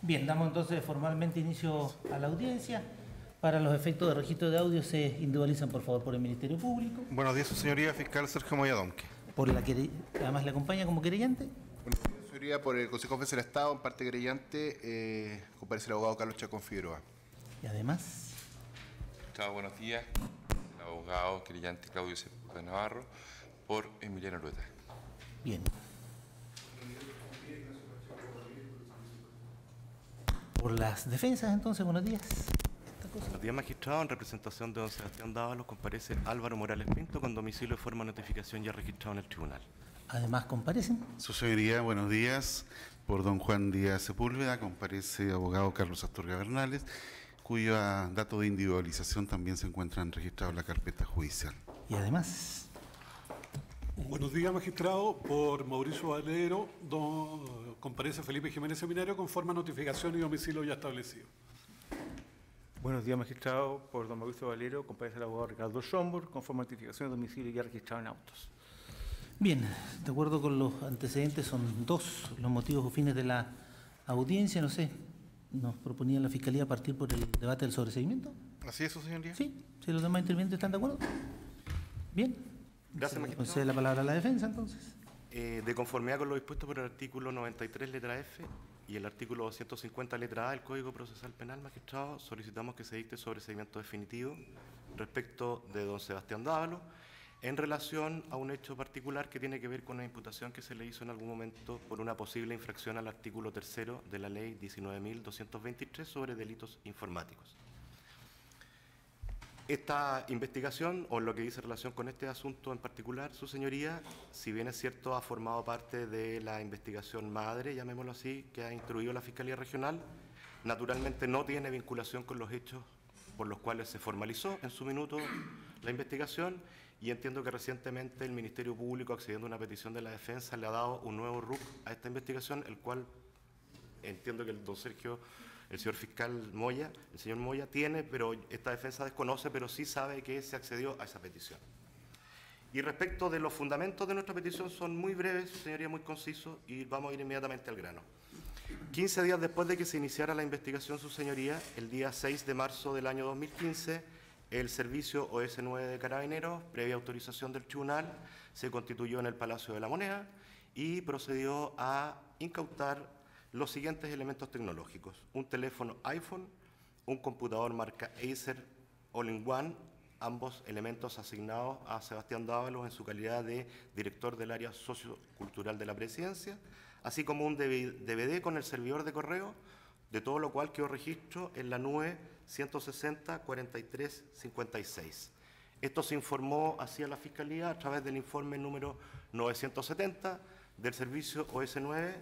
Bien, damos entonces formalmente inicio a la audiencia. Para los efectos de registro de audio se individualizan, por favor, por el Ministerio Público. Buenos días, su señoría, fiscal Sergio Moya Donque. Además le acompaña como querellante. Buenos días, su señoría, por el Consejo de Defensa del Estado, en parte querellante, comparece el abogado Carlos Chacón Figueroa. Y además... Chao, buenos días. El abogado querellante Claudio Sepúlveda Navarro, por Emiliano Rueta. Bien. Por las defensas, entonces, buenos días. Buenos días, magistrado. En representación de don Sebastián Dávalos comparece Álvaro Morales Pinto, con domicilio de forma de notificación ya registrado en el tribunal. Además, comparecen. Su señoría, buenos días. Por don Juan Díaz Sepúlveda comparece abogado Carlos Astorga Bernales, cuyo dato de individualización también se encuentran registrados en la carpeta judicial. Y además... Buenos días, magistrado. Por Mauricio Valero, comparece Felipe Jiménez Seminario con forma de notificación y domicilio ya establecido. Buenos días, magistrado. Por don Mauricio Valero, comparece el abogado Ricardo Schombur con forma de notificación de domicilio ya registrado en autos. Bien, de acuerdo con los antecedentes, son dos los motivos o fines de la audiencia. No sé, nos proponía la Fiscalía partir por el debate del sobreseimiento. ¿Así es, su señoría? Sí, si los demás intervinientes están de acuerdo. Bien. Gracias, magistrado. Concede la palabra a la defensa, entonces. De conformidad con lo dispuesto por el artículo 93, letra F, y el artículo 250, letra A del Código Procesal Penal, magistrado, solicitamos que se dicte sobreseimiento definitivo respecto de don Sebastián Dávalos en relación a un hecho particular que tiene que ver con una imputación que se le hizo en algún momento por una posible infracción al artículo 3º de la Ley 19.223 sobre delitos informáticos. Esta investigación, o lo que dice relación con este asunto en particular, su señoría, si bien es cierto, ha formado parte de la investigación madre, llamémoslo así, que ha instruido la Fiscalía Regional, naturalmente no tiene vinculación con los hechos por los cuales se formalizó en su minuto la investigación, y entiendo que recientemente el Ministerio Público, accediendo a una petición de la defensa, le ha dado un nuevo RUC a esta investigación, el cual entiendo que el señor fiscal Moya, el señor Moya tiene, pero esta defensa desconoce, pero sí sabe que se accedió a esa petición. Y respecto de los fundamentos de nuestra petición, son muy breves, su señoría, muy concisos, y vamos a ir inmediatamente al grano. 15 días después de que se iniciara la investigación, su señoría, el día 6 de marzo del año 2015, el servicio OS9 de Carabineros, previa autorización del tribunal, se constituyó en el Palacio de la Moneda y procedió a incautar los siguientes elementos tecnológicos: un teléfono iPhone, un computador marca Acer All-in-One, ambos elementos asignados a Sebastián Dávalos en su calidad de director del área sociocultural de la Presidencia, así como un DVD con el servidor de correo, de todo lo cual quedó registro en la nube 160-4356. Esto se informó hacia la Fiscalía a través del informe número 970 del servicio OS9,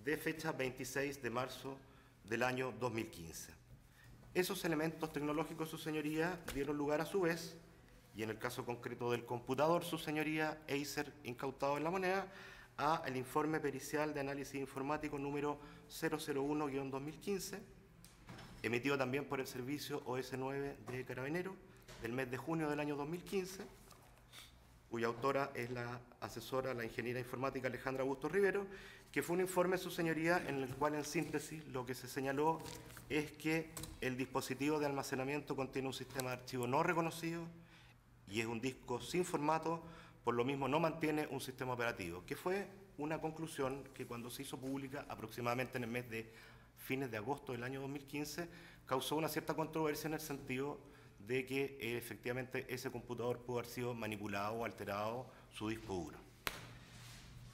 de fecha 26 de marzo del año 2015. Esos elementos tecnológicos, su señoría, dieron lugar a su vez, y en el caso concreto del computador, su señoría, Acer, incautado en la Moneda, a el informe pericial de análisis informático número 001-2015, emitido también por el servicio OS9 de Carabineros, del mes de junio del año 2015, cuya autora es la asesora, la ingeniera informática Alejandra Augusto Rivero, que fue un informe, su señoría, en el cual, en síntesis, lo que se señaló es que el dispositivo de almacenamiento contiene un sistema de archivo no reconocido y es un disco sin formato, por lo mismo no mantiene un sistema operativo, que fue una conclusión que, cuando se hizo pública aproximadamente en el mes de fines de agosto del año 2015, causó una cierta controversia en el sentido de que efectivamente ese computador pudo haber sido manipulado o alterado su disco duro.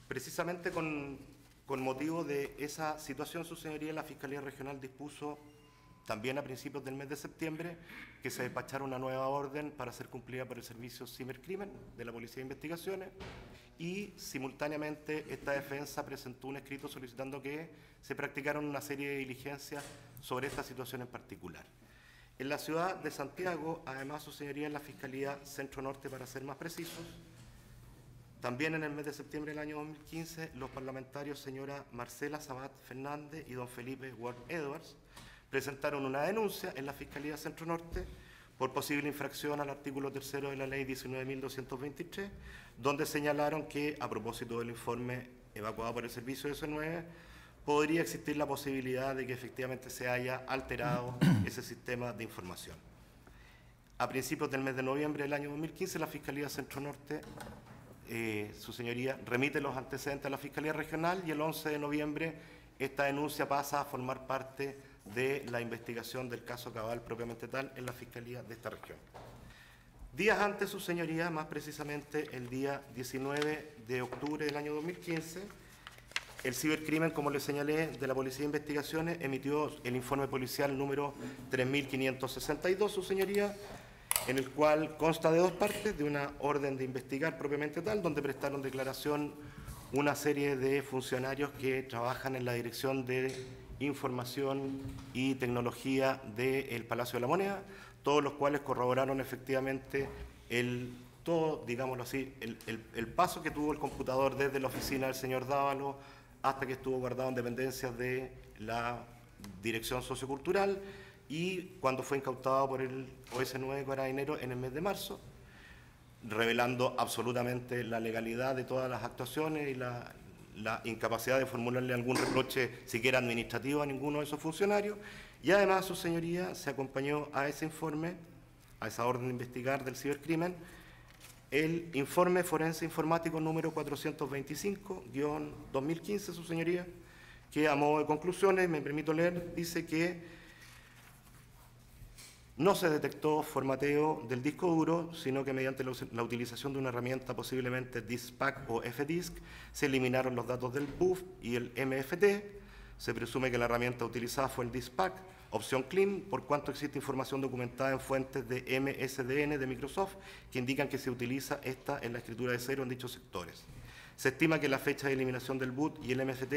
Precisamente con motivo de esa situación, su señoría, la Fiscalía Regional dispuso también a principios del mes de septiembre que se despachara una nueva orden para ser cumplida por el servicio Cibercrimen de la Policía de Investigaciones, y simultáneamente esta defensa presentó un escrito solicitando que se practicaran una serie de diligencias sobre esta situación en particular. En la ciudad de Santiago, además, su señoría, en la Fiscalía Centro Norte, para ser más precisos, también en el mes de septiembre del año 2015, los parlamentarios señora Marcela Sabat Fernández y don Felipe Ward Edwards presentaron una denuncia en la Fiscalía Centro Norte por posible infracción al artículo 3º de la Ley 19.223, donde señalaron que, a propósito del informe evacuado por el servicio de S9, podría existir la posibilidad de que efectivamente se haya alterado ese sistema de información. A principios del mes de noviembre del año 2015, la Fiscalía Centro Norte, su señoría, remite los antecedentes a la Fiscalía Regional y el 11 de noviembre esta denuncia pasa a formar parte de la investigación del caso Cabal propiamente tal en la Fiscalía de esta región. Días antes, su señoría, más precisamente el día 19 de octubre del año 2015, el cibercrimen, como le señalé, de la Policía de Investigaciones emitió el informe policial número 3562, su señoría, en el cual consta de dos partes, de una orden de investigar propiamente tal, donde prestaron declaración una serie de funcionarios que trabajan en la Dirección de Información y Tecnología del Palacio de la Moneda, todos los cuales corroboraron efectivamente digámoslo así, el paso que tuvo el computador desde la oficina del señor Dávalo hasta que estuvo guardado en dependencias de la Dirección Sociocultural y cuando fue incautado por el OS9 Carabineros en el mes de marzo, revelando absolutamente la legalidad de todas las actuaciones y la incapacidad de formularle algún reproche siquiera administrativo a ninguno de esos funcionarios. Y además, su señoría, se acompañó a ese informe, a esa orden de investigar del cibercrimen, el informe forense informático número 425-2015, su señoría, que a modo de conclusiones, me permito leer, dice que no se detectó formateo del disco duro, sino que mediante la utilización de una herramienta posiblemente DiskPack o FDisk, se eliminaron los datos del BUF y el MFT. Se presume que la herramienta utilizada fue el DiskPack, opción clean, por cuanto existe información documentada en fuentes de MSDN de Microsoft que indican que se utiliza esta en la escritura de cero en dichos sectores. Se estima que la fecha de eliminación del boot y el MFT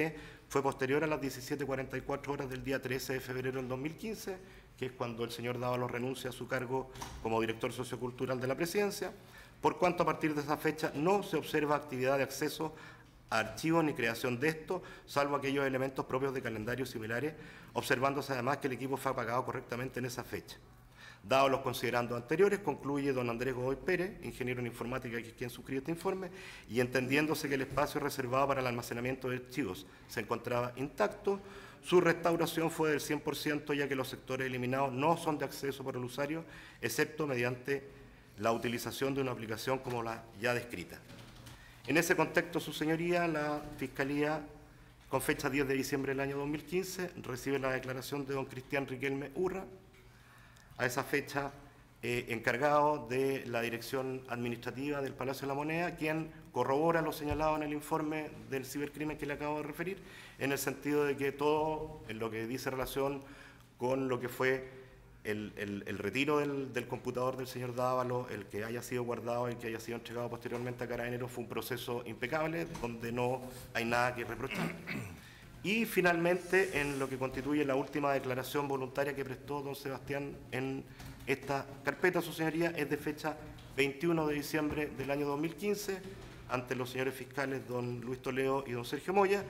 fue posterior a las 17:44 horas del día 13 de febrero del 2015, que es cuando el señor Dávalos renuncia a su cargo como director sociocultural de la Presidencia, por cuanto a partir de esa fecha no se observa actividad de acceso a archivos ni creación de estos, salvo aquellos elementos propios de calendarios similares, observándose además que el equipo fue apagado correctamente en esa fecha. Dados los considerandos anteriores, concluye don Andrés Godoy Pérez, ingeniero en informática, que es quien suscribe este informe, y entendiéndose que el espacio reservado para el almacenamiento de archivos se encontraba intacto, su restauración fue del 100%, ya que los sectores eliminados no son de acceso por el usuario, excepto mediante la utilización de una aplicación como la ya descrita. En ese contexto, su señoría, la Fiscalía, con fecha 10 de diciembre del año 2015, recibe la declaración de don Cristian Riquelme Urra, a esa fecha encargado de la Dirección Administrativa del Palacio de la Moneda, quien corrobora lo señalado en el informe del cibercrimen que le acabo de referir, en el sentido de que todo en lo que dice relación con lo que fue el retiro del computador del señor Dávalos, el que haya sido guardado y que haya sido entregado posteriormente a Carabineros, fue un proceso impecable, donde no hay nada que reprochar. Y finalmente, en lo que constituye la última declaración voluntaria que prestó don Sebastián en esta carpeta, su señoría, es de fecha 21 de diciembre del año 2015, ante los señores fiscales don Luis Toledo y don Sergio Moya,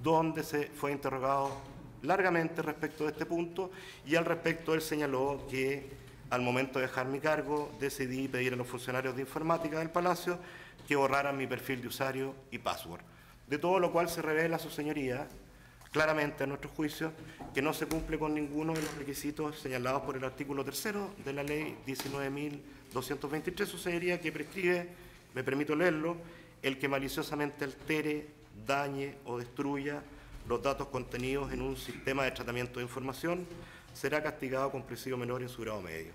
donde se fue interrogado largamente respecto de este punto, y al respecto él señaló que al momento de dejar mi cargo decidí pedir a los funcionarios de informática del Palacio que borraran mi perfil de usuario y password. De todo lo cual se revela, su señoría, claramente a nuestro juicio, que no se cumple con ninguno de los requisitos señalados por el artículo 3 de la ley 19.223, su señoría, que prescribe, me permito leerlo, el que maliciosamente altere, dañe o destruya los datos contenidos en un sistema de tratamiento de información será castigado con presidio menor en su grado medio.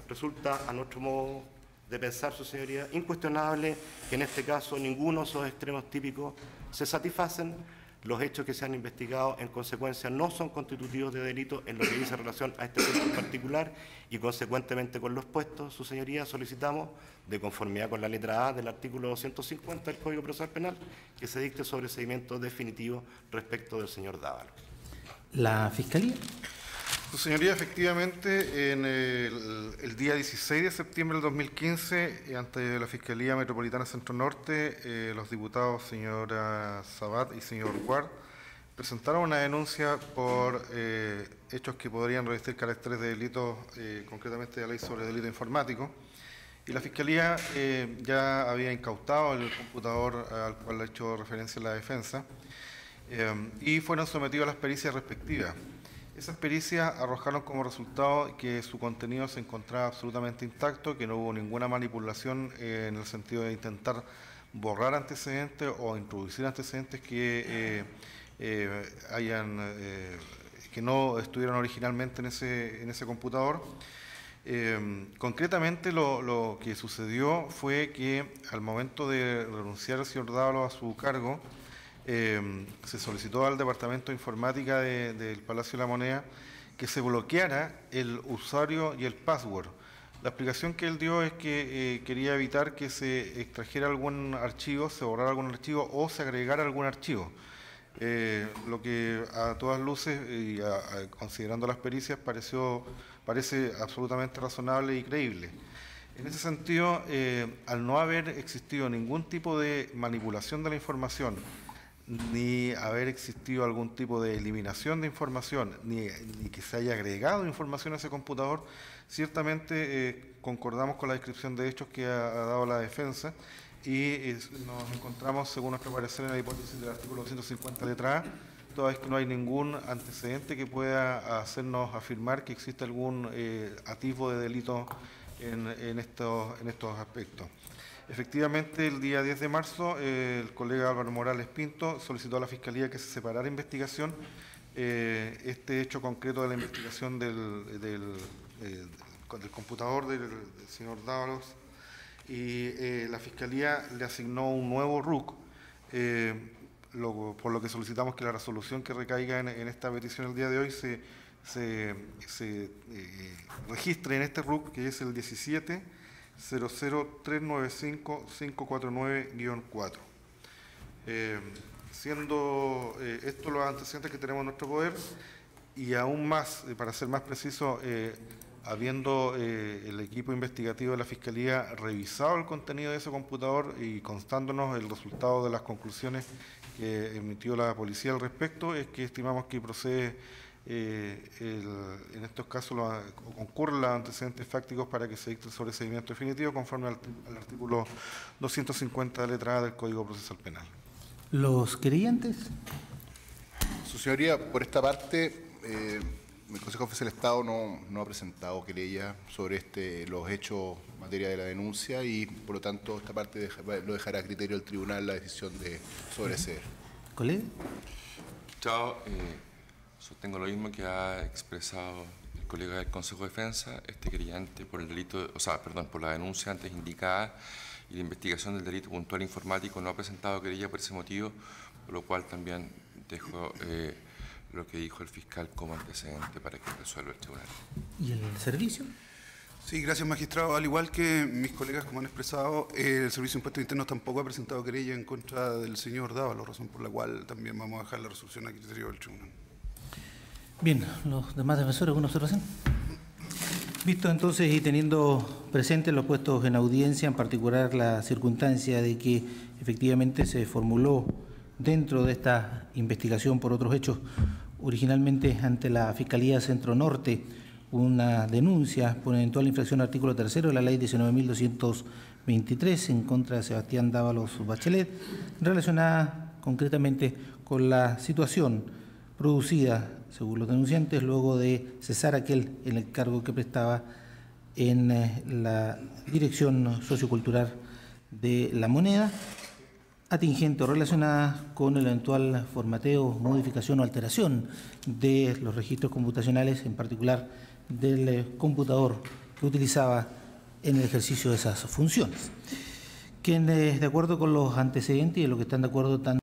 Resulta, a nuestro modo de pensar, su señoría, incuestionable que en este caso ninguno de esos extremos típicos se satisfacen. Los hechos que se han investigado, en consecuencia, no son constitutivos de delito en lo que dice relación a este punto en particular y, consecuentemente, con lo expuesto, su señoría, solicitamos, de conformidad con la letra A del artículo 250 del Código Procesal Penal, que se dicte sobreseimiento definitivo respecto del señor Dávalos. ¿La Fiscalía? Su señoría, efectivamente, en el día 16 de septiembre del 2015, ante la Fiscalía Metropolitana Centro Norte, los diputados señora Sabat y señor Guard presentaron una denuncia por hechos que podrían revestir caracteres de delito, concretamente de la ley sobre delito informático, y la Fiscalía ya había incautado el computador al cual ha hecho referencia la defensa, y fueron sometidos a las pericias respectivas. Esas pericias arrojaron como resultado que su contenido se encontraba absolutamente intacto, que no hubo ninguna manipulación en el sentido de intentar borrar antecedentes o introducir antecedentes que que no estuvieran originalmente en ese computador. Concretamente lo que sucedió fue que al momento de renunciar el señor Dávalos a su cargo, se solicitó al Departamento de Informática del Palacio de la Moneda que se bloqueara el usuario y el password. La explicación que él dio es que quería evitar que se extrajera algún archivo, se borrara algún archivo o se agregara algún archivo. Lo que a todas luces, y considerando las pericias, parece absolutamente razonable y creíble. En ese sentido, al no haber existido ningún tipo de manipulación de la información, ni haber existido algún tipo de eliminación de información, ni que se haya agregado información a ese computador, ciertamente concordamos con la descripción de hechos que ha dado la defensa y nos encontramos, según nuestro parecer, en la hipótesis del artículo 250 letra A, toda vez que no hay ningún antecedente que pueda hacernos afirmar que existe algún atisbo de delito en estos aspectos. Efectivamente, el día 10 de marzo, el colega Álvaro Morales Pinto solicitó a la Fiscalía que se separara investigación este hecho concreto de la investigación del computador del señor Dávalos, y la Fiscalía le asignó un nuevo RUC, por lo que solicitamos que la resolución que recaiga en esta petición el día de hoy se registre en este RUC, que es el 17-00395-549-4. Siendo estos los antecedentes que tenemos en nuestro poder, y aún más, para ser más preciso, habiendo el equipo investigativo de la Fiscalía revisado el contenido de ese computador y constándonos el resultado de las conclusiones que emitió la policía al respecto, es que estimamos que procede en estos casos concurren los antecedentes fácticos para que se dicte el sobreseimiento definitivo conforme al artículo 250 letra A del Código Procesal Penal. ¿Los querellantes? Su señoría, por esta parte, el Consejo Oficial del Estado no ha presentado querella sobre los hechos en materia de la denuncia y, por lo tanto, esta parte lo dejará a criterio del tribunal la decisión de sobreseer. ¿Colega? Magistrado, sostengo lo mismo que ha expresado el colega del Consejo de Defensa. Este querellante por el delito, por la denuncia antes indicada y la investigación del delito puntual informático no ha presentado querella por ese motivo, por lo cual también dejo lo que dijo el fiscal como antecedente para que resuelva el tribunal. ¿Y el servicio? Sí, gracias, magistrado. Al igual que mis colegas, como han expresado, el Servicio de Impuestos Internos tampoco ha presentado querella en contra del señor Dávalos, razón por la cual también vamos a dejar la resolución a criterio del tribunal. Bien, los demás defensores, ¿alguna observación? Visto entonces y teniendo presentes los puestos en audiencia, en particular la circunstancia de que efectivamente se formuló dentro de esta investigación por otros hechos, originalmente ante la Fiscalía Centro Norte, una denuncia por eventual infracción al artículo 3 de la Ley 19.223 en contra de Sebastián Dávalos Bachelet, relacionada concretamente con la situación producida, según los denunciantes, luego de cesar aquel en el cargo que prestaba en la Dirección Sociocultural de la Moneda, atingente o relacionada con el eventual formateo, modificación o alteración de los registros computacionales, en particular del computador que utilizaba en el ejercicio de esas funciones. Quienes, de acuerdo con los antecedentes y lo que están de acuerdo tanto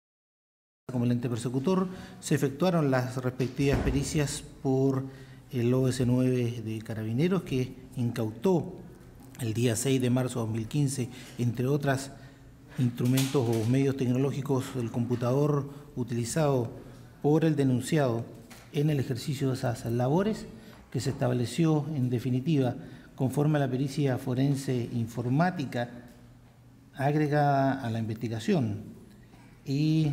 como el ente persecutor, se efectuaron las respectivas pericias por el OS9 de Carabineros, que incautó el día 6 de marzo de 2015, entre otras instrumentos o medios tecnológicos, el computador utilizado por el denunciado en el ejercicio de esas labores, que se estableció en definitiva conforme a la pericia forense informática agregada a la investigación y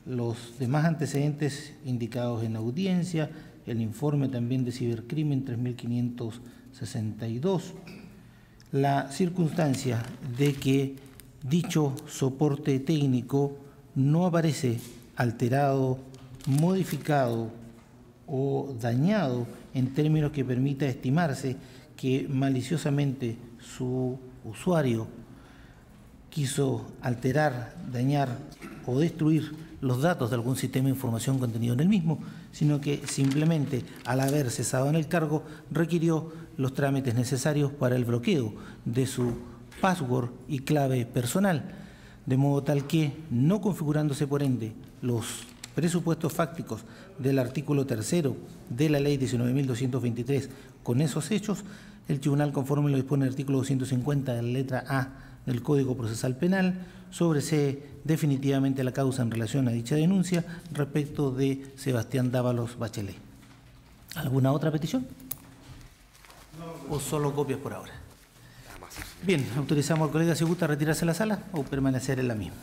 los demás antecedentes indicados en audiencia, el informe también de cibercrimen 3562, la circunstancia de que dicho soporte técnico no aparece alterado, modificado o dañado en términos que permita estimarse que maliciosamente su usuario quiso alterar, dañar o destruir los datos de algún sistema de información contenido en el mismo, sino que simplemente, al haber cesado en el cargo, requirió los trámites necesarios para el bloqueo de su password y clave personal, de modo tal que, no configurándose por ende los presupuestos fácticos del artículo 3º de la Ley 19.223 con esos hechos, el Tribunal, conforme lo dispone el artículo 250 de la letra A del Código Procesal Penal, sobresee definitivamente la causa en relación a dicha denuncia respecto de Sebastián Dávalos Bachelet. ¿Alguna otra petición? ¿O solo copias por ahora? Bien, autorizamos al colega si gusta retirarse de la sala o permanecer en la misma.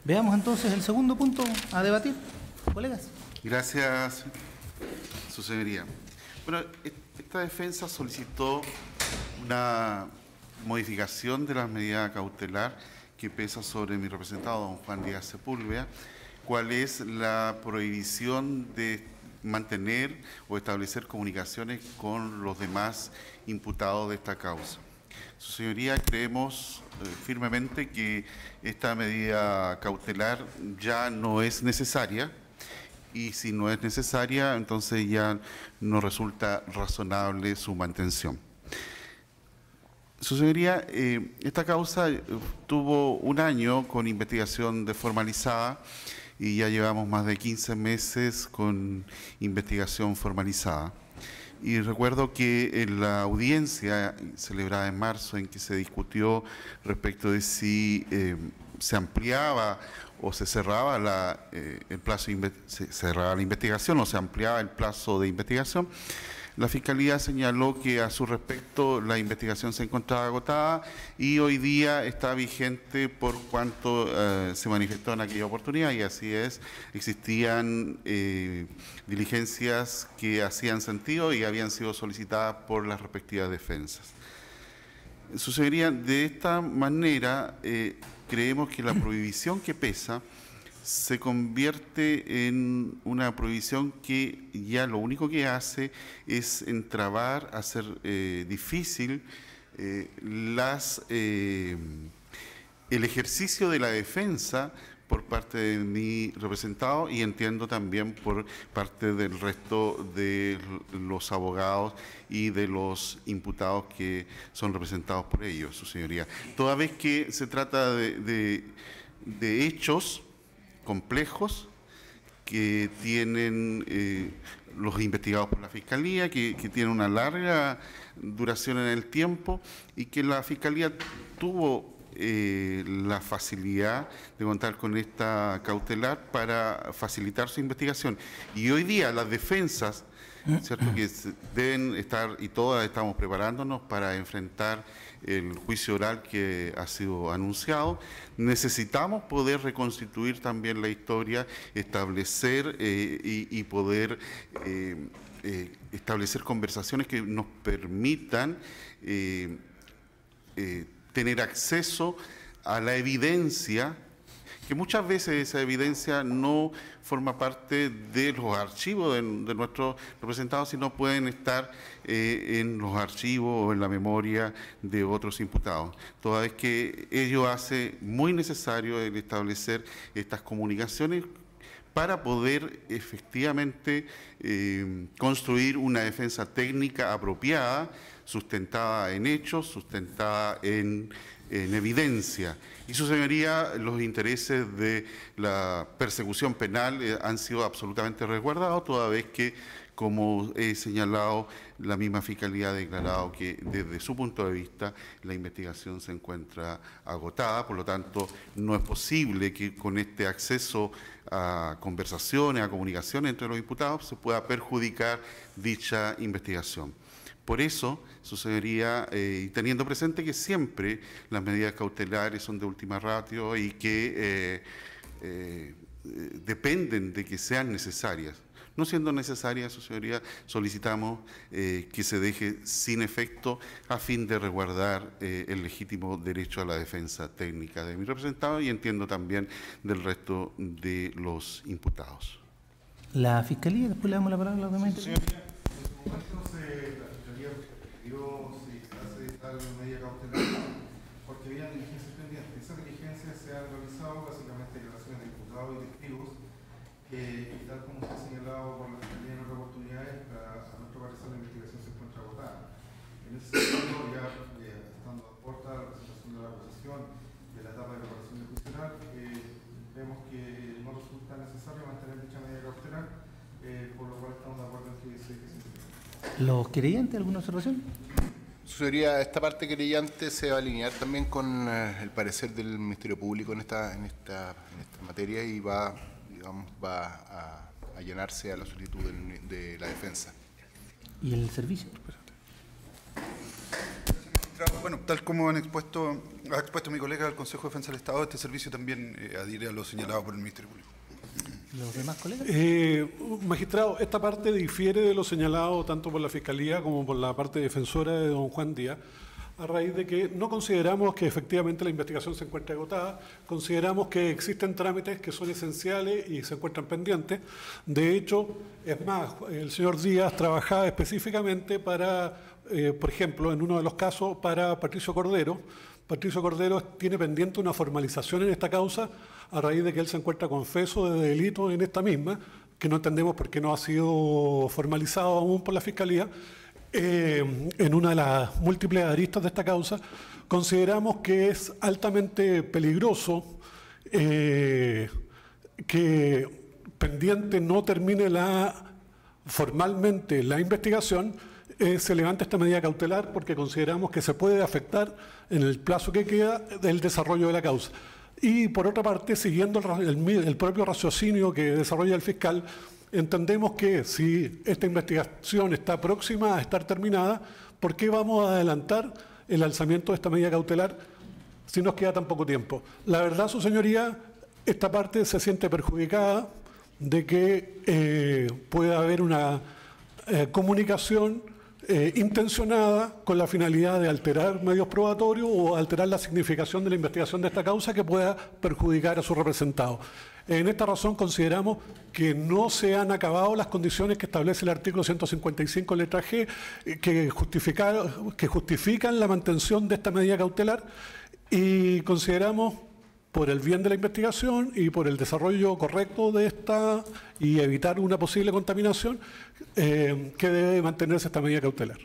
Veamos entonces el segundo punto a debatir, colegas. Gracias, su señoría. Bueno, esta defensa solicitó una modificación de la medida cautelar que pesa sobre mi representado, don Juan Díaz Sepúlveda, cuál es la prohibición de mantener o establecer comunicaciones con los demás imputados de esta causa. Su señoría, creemos firmemente que esta medida cautelar ya no es necesaria, y si no es necesaria, entonces ya no resulta razonable su mantención. Su señoría, esta causa tuvo un año con investigación formalizada y ya llevamos más de 15 meses con investigación formalizada. Y recuerdo que en la audiencia celebrada en marzo, en que se discutió respecto de si se ampliaba o se cerraba el plazo, se cerraba la investigación o se ampliaba el plazo de investigación, la Fiscalía señaló que a su respecto la investigación se encontraba agotada y hoy día está vigente por cuanto se manifestó en aquella oportunidad, y así es, existían diligencias que hacían sentido y habían sido solicitadas por las respectivas defensas. Su señoría, de esta manera creemos que la prohibición que pesa se convierte en una prohibición que ya lo único que hace es entrabar, hacer difícil el ejercicio de la defensa por parte de mi representado, y entiendo también por parte del resto de los abogados y de los imputados que son representados por ellos, su señoría. Toda vez que se trata de hechos complejos que tienen los investigados por la Fiscalía, que tienen una larga duración en el tiempo, y que la Fiscalía tuvo la facilidad de contar con esta cautelar para facilitar su investigación. Y hoy día las defensas, ¿cierto?, que deben estar, y todas estamos preparándonos para enfrentar el juicio oral que ha sido anunciado, necesitamos poder reconstituir también la historia, establecer y poder establecer conversaciones que nos permitan tener acceso a la evidencia, que muchas veces esa evidencia no forma parte de los archivos de nuestros representados, sino pueden estar en los archivos o en la memoria de otros imputados. Toda vez que ello hace muy necesario el establecer estas comunicaciones para poder efectivamente construir una defensa técnica apropiada, sustentada en hechos, sustentada en evidencia. Y su señoría, los intereses de la persecución penal han sido absolutamente resguardados, toda vez que, como he señalado, la misma Fiscalía ha declarado que desde su punto de vista la investigación se encuentra agotada, por lo tanto no es posible que con este acceso a conversaciones, a comunicaciones entre los imputados se pueda perjudicar dicha investigación. Por eso, su señoría, y teniendo presente que siempre las medidas cautelares son de última ratio y que dependen de que sean necesarias, No siendo necesaria, su señoría, solicitamos que se deje sin efecto a fin de resguardar el legítimo derecho a la defensa técnica de mi representado y entiendo también del resto de los imputados. La Fiscalía, después le damos la palabra, obviamente. Señoría, en su momento la Fiscalía pidió si se hace tal medida cautelar porque había diligencias pendientes. Esas diligencias se han realizado, básicamente declaraciones de imputados y testigos, y tal como se ha señalado por la Fiscalía en otras oportunidades, a nuestro parecer la investigación se encuentra agotada. En ese sentido, ya estando a puerta de la presentación de la acusación de la etapa de preparación de juicial, vemos que no resulta necesario mantener dicha medida cautelar, por lo cual estamos de acuerdo en que se ¿Los querellantes, alguna observación? Su señoría, esta parte querellante se va a alinear también con el parecer del Ministerio Público en esta materia y va a allanarse a la solicitud de la defensa. ¿Y el servicio? Bueno, tal como ha expuesto mi colega del Consejo de Defensa del Estado, este servicio también adhiere a lo señalado por el Ministerio Público. ¿Los demás colegas? Magistrado, esta parte difiere de lo señalado tanto por la Fiscalía como por la parte defensora de don Juan Díaz, a raíz de que no consideramos que efectivamente la investigación se encuentre agotada, consideramos que existen trámites que son esenciales y se encuentran pendientes. De hecho, es más, el señor Díaz trabajaba específicamente para, por ejemplo, en uno de los casos, para Patricio Cordero. Patricio Cordero tiene pendiente una formalización en esta causa a raíz de que él se encuentra confeso de delito en esta misma, que no entendemos por qué no ha sido formalizado aún por la Fiscalía. En una de las múltiples aristas de esta causa, consideramos que es altamente peligroso que pendiente no termine formalmente la investigación, se levanta esta medida cautelar porque consideramos que se puede afectar en el plazo que queda del desarrollo de la causa. Y por otra parte, siguiendo el propio raciocinio que desarrolla el fiscal, entendemos que si esta investigación está próxima a estar terminada, ¿por qué vamos a adelantar el alzamiento de esta medida cautelar si nos queda tan poco tiempo? La verdad, su señoría, esta parte se siente perjudicada de que pueda haber una comunicación intencionada con la finalidad de alterar medios probatorios o alterar la significación de la investigación de esta causa que pueda perjudicar a su representado. En esta razón consideramos que no se han acabado las condiciones que establece el artículo 155 letra G que justifican la mantención de esta medida cautelar y consideramos, por el bien de la investigación y por el desarrollo correcto de esta y evitar una posible contaminación, que debe mantenerse esta medida cautelar.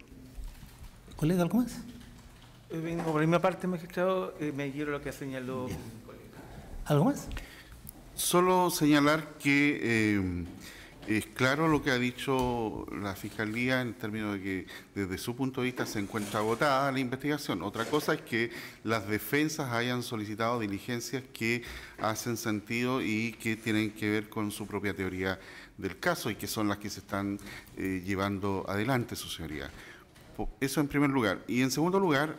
¿Colega, algo más? Vengo por la misma parte, magistrado, me quiero lo que señaló mi colega. ¿Algo más? Solo señalar que es claro lo que ha dicho la Fiscalía en términos de que desde su punto de vista se encuentra agotada la investigación. Otra cosa es que las defensas hayan solicitado diligencias que hacen sentido y que tienen que ver con su propia teoría del caso y que son las que se están llevando adelante, su señoría. Eso en primer lugar. Y en segundo lugar,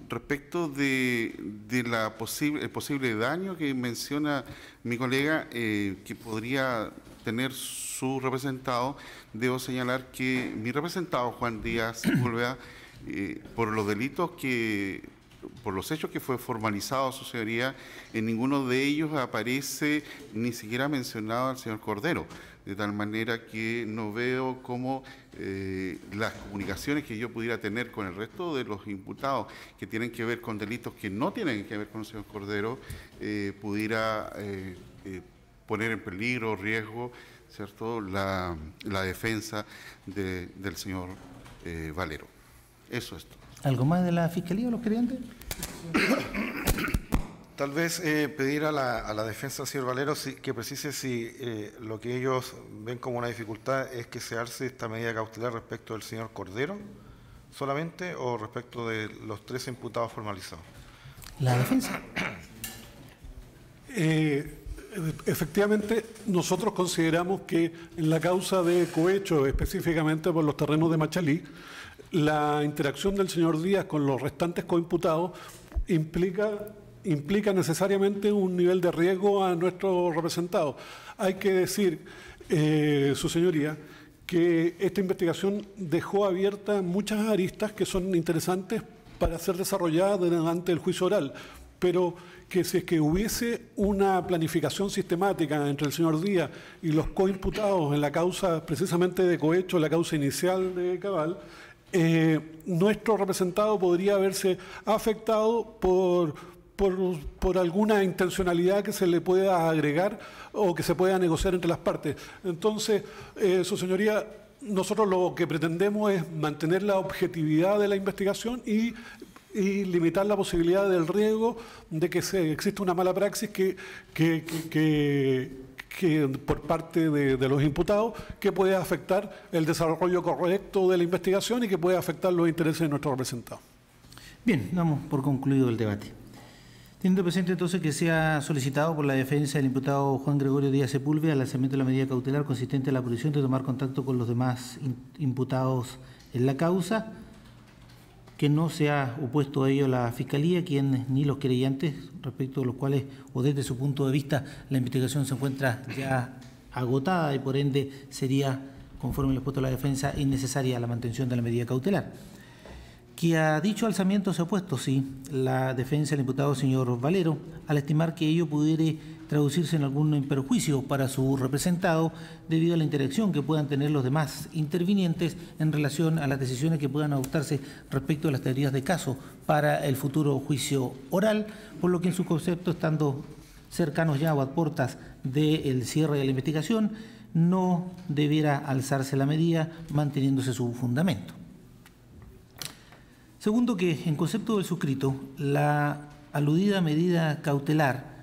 respecto de el posible daño que menciona mi colega, que podría tener su representado, debo señalar que mi representado, Juan Díaz Sepúlveda, por los delitos por los hechos que fue formalizado su señoría, en ninguno de ellos aparece ni siquiera mencionado al señor Cordero, de tal manera que no veo cómo las comunicaciones que yo pudiera tener con el resto de los imputados que tienen que ver con delitos que no tienen que ver con el señor Cordero, pudiera poner en peligro, riesgo, ¿cierto?, la defensa del señor Valero. Eso es todo. ¿Algo más de la Fiscalía o los querellantes? Tal vez pedir a la defensa del señor Valero que precise si lo que ellos ven como una dificultad es que se alce esta medida cautelar respecto del señor Cordero solamente o respecto de los 3 imputados formalizados. ¿La defensa? Efectivamente, nosotros consideramos que en la causa de cohecho, específicamente por los terrenos de Machalí, la interacción del señor Díaz con los restantes coimputados implica necesariamente un nivel de riesgo a nuestro representado. Hay que decir su señoría, que esta investigación dejó abiertas muchas aristas que son interesantes para ser desarrolladas delante del juicio oral, pero que si es que hubiese una planificación sistemática entre el señor Díaz y los coimputados en la causa precisamente de cohecho, la causa inicial de Cabal, nuestro representado podría verse afectado por alguna intencionalidad que se le pueda agregar o que se pueda negociar entre las partes. Entonces, su señoría, nosotros lo que pretendemos es mantener la objetividad de la investigación y limitar la posibilidad del riesgo de que exista una mala praxis que por parte de los imputados que puede afectar el desarrollo correcto de la investigación y que puede afectar los intereses de nuestros representados. Bien, damos por concluido el debate. Teniendo presente entonces que se ha solicitado por la defensa del imputado Juan Gregorio Díaz Sepúlveda el lanzamiento de la medida cautelar consistente en la prohibición de tomar contacto con los demás imputados en la causa, que no se ha opuesto a ello la Fiscalía, quien ni los querellantes, respecto a los cuales, o desde su punto de vista, la investigación se encuentra ya agotada y por ende sería, conforme lo ha expuesto la defensa, innecesaria la mantención de la medida cautelar. Que a dicho alzamiento se ha opuesto, sí, la defensa del imputado señor Valero, al estimar que ello pudiera traducirse en algún perjuicio para su representado debido a la interacción que puedan tener los demás intervinientes en relación a las decisiones que puedan adoptarse respecto a las teorías de caso para el futuro juicio oral, por lo que en su concepto, estando cercanos ya o a puertas del cierre de la investigación, no debiera alzarse la medida manteniéndose su fundamento. Segundo, que en concepto del suscrito, la aludida medida cautelar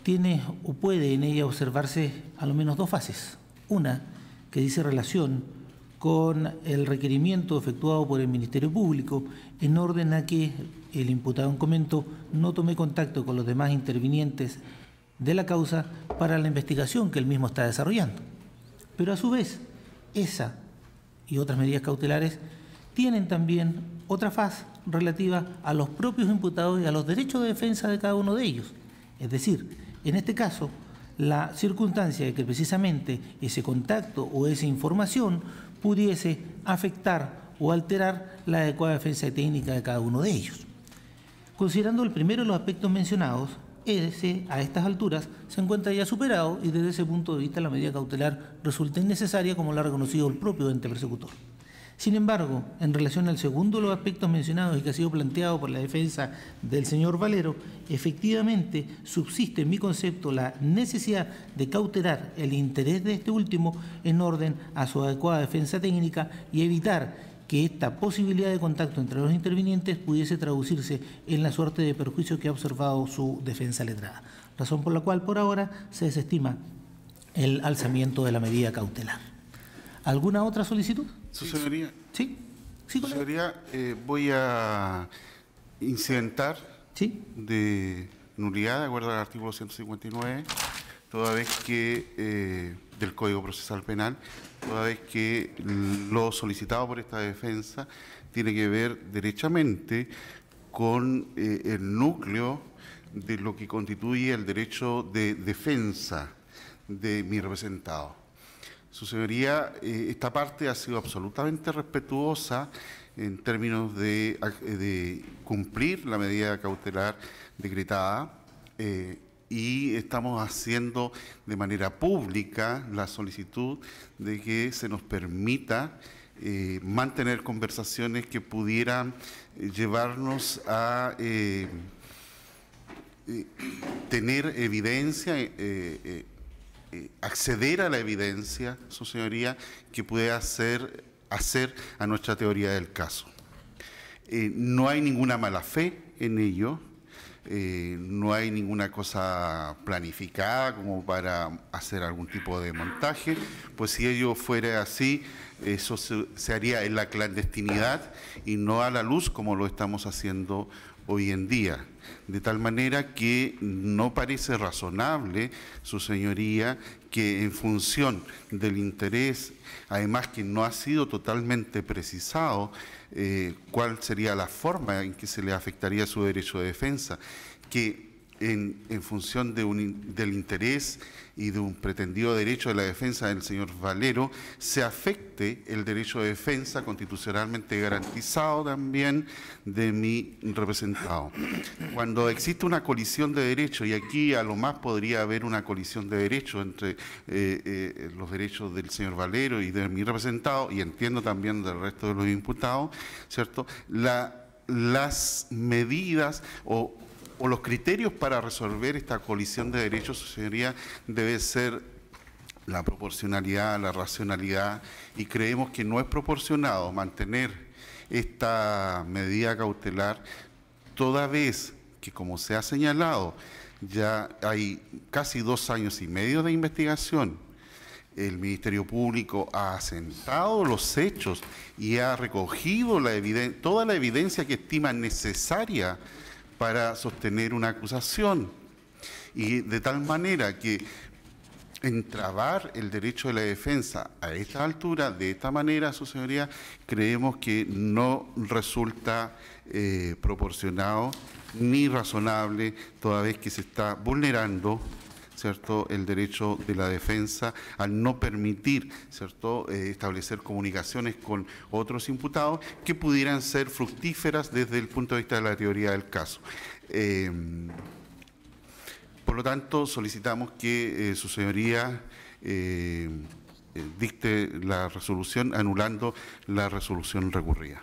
tiene o puede en ella observarse a lo menos dos fases. Una, que dice relación con el requerimiento efectuado por el Ministerio Público en orden a que el imputado en comento no tome contacto con los demás intervinientes de la causa para la investigación que él mismo está desarrollando. Pero a su vez, esa y otras medidas cautelares tienen también otra fase relativa a los propios imputados y a los derechos de defensa de cada uno de ellos. Es decir, en este caso, la circunstancia de que precisamente ese contacto o esa información pudiese afectar o alterar la adecuada defensa técnica de cada uno de ellos. Considerando el primero de los aspectos mencionados, ese a estas alturas se encuentra ya superado y desde ese punto de vista la medida cautelar resulta innecesaria, como lo ha reconocido el propio ente persecutor. Sin embargo, en relación al segundo de los aspectos mencionados y que ha sido planteado por la defensa del señor Valero, efectivamente subsiste en mi concepto la necesidad de cautelar el interés de este último en orden a su adecuada defensa técnica y evitar que esta posibilidad de contacto entre los intervinientes pudiese traducirse en la suerte de perjuicio que ha observado su defensa letrada. Razón por la cual por ahora se desestima el alzamiento de la medida cautelar. ¿Alguna otra solicitud? Su señoría. Sí. Sí, su señoría, voy a incidentar de nulidad, de acuerdo al artículo 159, toda vez que, del Código Procesal Penal, toda vez que lo solicitado por esta defensa tiene que ver derechamente con el núcleo de lo que constituye el derecho de defensa de mi representado. Su señoría, esta parte ha sido absolutamente respetuosa en términos de cumplir la medida cautelar decretada y estamos haciendo de manera pública la solicitud de que se nos permita mantener conversaciones que pudieran llevarnos a tener evidencia, acceder a la evidencia, su señoría, que pueda hacer a nuestra teoría del caso. No hay ninguna mala fe en ello, no hay ninguna cosa planificada como para hacer algún tipo de montaje, pues si ello fuera así, eso se haría en la clandestinidad y no a la luz como lo estamos haciendo hoy en día. De tal manera que no parece razonable, su señoría, que en función del interés, además que no ha sido totalmente precisado cuál sería la forma en que se le afectaría su derecho de defensa, que en función del interés y de un pretendido derecho de la defensa del señor Valero, se afecte el derecho de defensa constitucionalmente garantizado también de mi representado. Cuando existe una colisión de derechos, y aquí a lo más podría haber una colisión de derechos entre los derechos del señor Valero y de mi representado, y entiendo también del resto de los imputados, ¿cierto? Las medidas o los criterios para resolver esta colisión de derechos, su señoría, debe ser la proporcionalidad, la racionalidad, y creemos que no es proporcionado mantener esta medida cautelar, toda vez que, como se ha señalado, ya hay casi 2 años y medio de investigación. El Ministerio Público ha asentado los hechos y ha recogido toda la evidencia que estima necesaria para sostener una acusación, y de tal manera que entrabar el derecho de la defensa a esta altura, de esta manera, su señoría, creemos que no resulta proporcionado ni razonable, toda vez que se está vulnerando, ¿cierto?, el derecho de la defensa al no permitir, ¿cierto?, establecer comunicaciones con otros imputados que pudieran ser fructíferas desde el punto de vista de la teoría del caso. Por lo tanto, solicitamos que su señoría dicte la resolución anulando la resolución recurrida.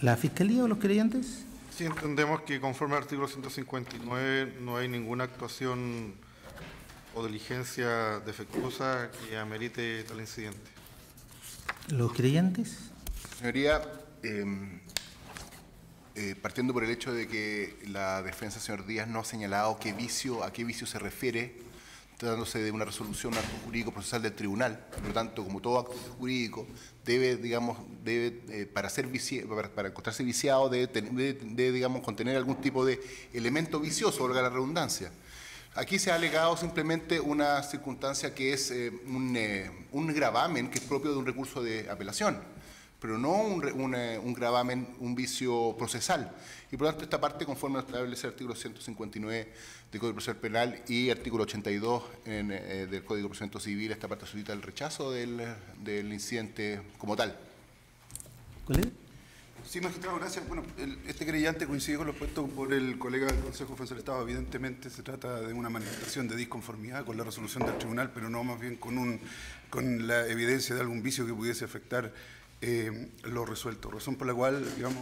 ¿La Fiscalía o los creyentes? Sí, entendemos que conforme al artículo 159 no hay ninguna actuación o diligencia defectuosa que amerite tal incidente. ¿Los creyentes? Señoría, partiendo por el hecho de que la defensa, señor Díaz, no ha señalado a qué vicio se refiere, tratándose de una resolución, un acto jurídico procesal del tribunal. Por lo tanto, como todo acto jurídico, para encontrarse viciado, debe, digamos, contener algún tipo de elemento vicioso, valga la redundancia. Aquí se ha alegado simplemente una circunstancia que es un gravamen que es propio de un recurso de apelación, pero no un gravamen, un vicio procesal. Y por lo tanto, esta parte, conforme lo establece el artículo 159 del Código Procesal Penal y artículo 82 del Código de Procedimiento Civil, esta parte solicita el rechazo del incidente como tal. ¿Colega? Sí, magistrado, gracias. Bueno, este querellante coincide con lo puesto por el colega del Consejo de Defensa del Estado. Evidentemente se trata de una manifestación de disconformidad con la resolución del tribunal, pero no más bien con la evidencia de algún vicio que pudiese afectar lo resuelto. Razón por la cual, digamos,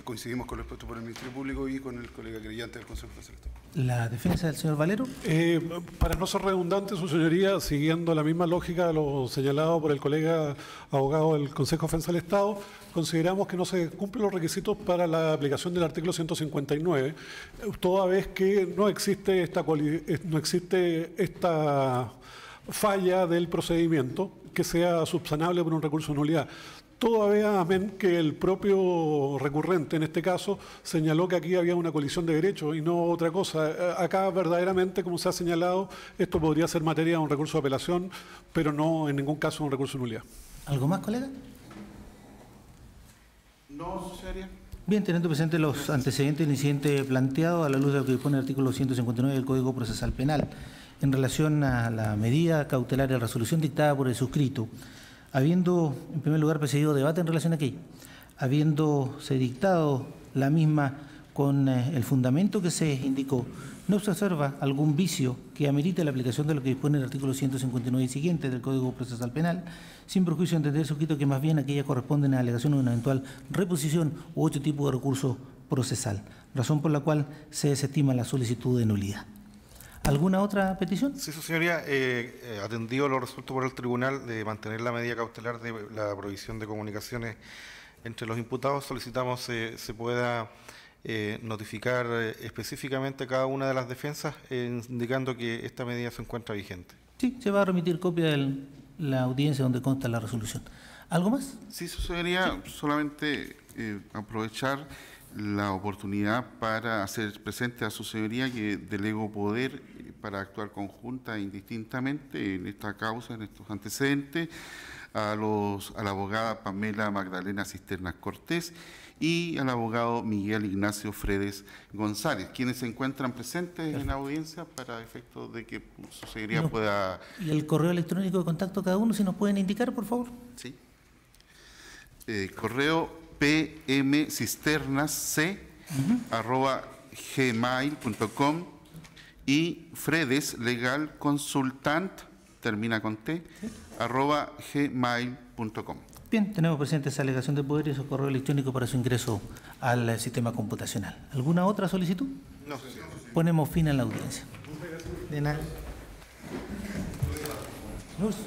coincidimos con lo expuesto por el Ministerio Público y con el colega querellante del Consejo de Defensa del Estado. ¿La defensa del señor Valero? Para no ser redundante, su señoría, siguiendo la misma lógica de lo señalado por el colega abogado del Consejo de Defensa del Estado, consideramos que no se cumplen los requisitos para la aplicación del artículo 159, toda vez que no existe esta falla del procedimiento que sea subsanable por un recurso de nulidad. Todavía, amén, que el propio recurrente, en este caso, señaló que aquí había una colisión de derechos y no otra cosa. Acá, verdaderamente, como se ha señalado, esto podría ser materia de un recurso de apelación, pero no en ningún caso un recurso de nulidad. ¿Algo más, colega? No, señoría. Bien, teniendo presente los antecedentes del incidente planteado a la luz de lo que dispone el artículo 159 del Código Procesal Penal, en relación a la medida cautelar de resolución dictada por el suscrito, habiendo, en primer lugar, precedido debate en relación a aquello, habiéndose dictado la misma con el fundamento que se indicó, no se observa algún vicio que amerite la aplicación de lo que dispone el artículo 159 y siguiente del Código Procesal Penal, sin perjuicio de entender suscrito que más bien aquellas corresponden a alegación de una eventual reposición u otro tipo de recurso procesal, razón por la cual se desestima la solicitud de nulidad. ¿Alguna otra petición? Sí, su señoría, atendido lo resuelto por el tribunal de mantener la medida cautelar de la provisión de comunicaciones entre los imputados, solicitamos se pueda notificar específicamente cada una de las defensas, indicando que esta medida se encuentra vigente. Sí, se va a remitir copia de la audiencia donde consta la resolución. ¿Algo más? Sí, su señoría, solamente aprovechar la oportunidad para hacer presente a su señoría que delego poder para actuar conjunta e indistintamente en esta causa, en estos antecedentes, a la abogada Pamela Magdalena Cisternas Cortés y al abogado Miguel Ignacio Fredes González, quienes se encuentran presentes en la audiencia para efectos de que su señoría pueda... ¿Y el correo electrónico de contacto cada uno, si nos pueden indicar, por favor? Sí. Correo pmcisternac@gmail.com y Fredes Legal Consultant, termina con T, @gmail.com. Bien, tenemos presente esa alegación de poder y su correo electrónico para su ingreso al sistema computacional. ¿Alguna otra solicitud? No. Ponemos fin a la audiencia. De nada. Luz.